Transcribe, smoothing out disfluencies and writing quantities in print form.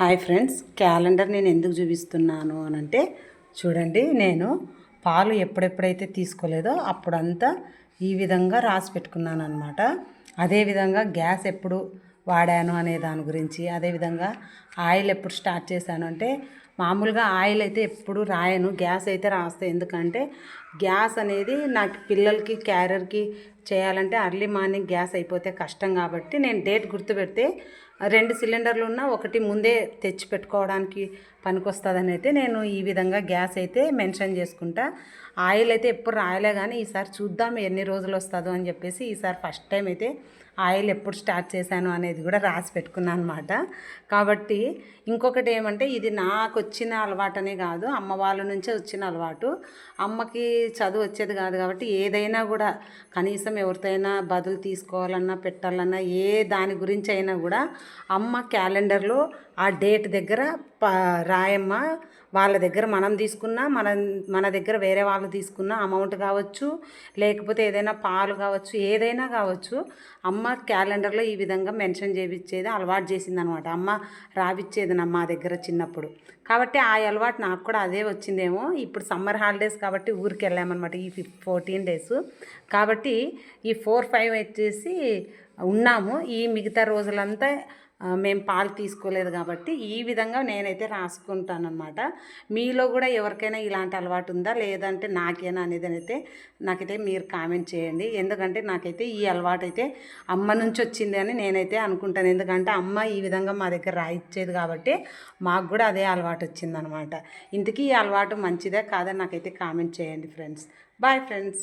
Hi friends, calendar నేను ఎందుకు చూపిస్తున్నాను అని అంటే చూడండి, నేను పాలు ఎప్పుడెప్పుడైతే తీసుకోలేదో అప్పుడంతా ఈ విధంగా రాసి పెట్టుకున్నాను అనమాట. అదేవిధంగా గ్యాస్ ఎప్పుడు వాడాను అనే దాని గురించి, అదేవిధంగా ఆయిల్ ఎప్పుడు స్టార్ట్ చేశాను అంటే మామూలుగా ఆయిల్ అయితే ఎప్పుడు రాయను, గ్యాస్ అయితే రాస్తాను. ఎందుకంటే గ్యాస్ అనేది నాకు పిల్లలకి క్యారియర్కి చేయాలంటే అర్లీ మార్నింగ్ గ్యాస్ అయిపోతే కష్టం కాబట్టి నేను డేట్ గుర్తుపెడితే 2 సిలిండర్లు ఉన్నా ఒకటి ముందే తెచ్చి పెట్టుకోవడానికి పనికొస్తుందని అయితే నేను ఈ విధంగా గ్యాస్ అయితే మెన్షన్ చేసుకుంటా. ఆయిల్ అయితే ఎప్పుడు రాయలే, కానీ ఈసారి చూద్దాం ఎన్ని రోజులు వస్తుందో అని చెప్పేసి ఈసారి ఫస్ట్ టైం అయితే ఆయిల్ ఎప్పుడు స్టార్ట్ చేశాను అనేది కూడా రాసి పెట్టుకున్నాను అనమాట. కాబట్టి ఇంకొకటి ఏమంటే ఇది నాకు వచ్చిన అలవాటనే కాదు, అమ్మ వాళ్ళ నుంచే వచ్చిన అలవాటు. అమ్మకి చదువు వచ్చేది కాదు కాబట్టి ఏదైనా కూడా కనీసం ఎవరితోనైనా బదులు తీసుకోవాలన్నా పెట్టాలన్నా ఏ దాని గురించి అయినా కూడా అమ్మ క్యాలెండర్లో ఆ డేట్ దగ్గర రాయమ్మ, వాళ్ళ దగ్గర మనం తీసుకున్న మన దగ్గర వేరే వాళ్ళు తీసుకున్న అమౌంట్ కావచ్చు, లేకపోతే ఏదైనా పాలు కావచ్చు, ఏదైనా కావచ్చు, అమ్మ క్యాలెండర్లో ఈ విధంగా మెన్షన్ చేయించేది అలవాటు చేసిందనమాట. అమ్మ రావిచ్చేది మా దగ్గర చిన్నప్పుడు. కాబట్టి ఆ అలవాటు నాకు కూడా అదే వచ్చిందేమో. ఇప్పుడు సమ్మర్ హాలిడేస్ కాబట్టి ఊరికి వెళ్ళామన్నమాట ఈ 14 డేస్. కాబట్టి ఈ 4-5 వచ్చేసి ఉన్నాము. ఈ మిగతా రోజులంతా మేము పాలు తీసుకోలేదు కాబట్టి ఈ విధంగా నేనైతే రాసుకుంటానమాట. మీలో కూడా ఎవరికైనా ఇలాంటి అలవాటు ఉందా లేదంటే నాకేనా అనేది అయితే నాకైతే మీరు కామెంట్ చేయండి. ఎందుకంటే నాకైతే ఈ అలవాటు అయితే అమ్మ నుంచి వచ్చింది అని నేనైతే అనుకుంటాను. ఎందుకంటే అమ్మ ఈ విధంగా మా దగ్గర రాయిచ్చేది కాబట్టి మాకు కూడా అదే అలవాటు వచ్చిందనమాట. ఇంతకీ ఈ అలవాటు మంచిదే కాదని నాకైతే కామెంట్ చేయండి ఫ్రెండ్స్. Bye friends.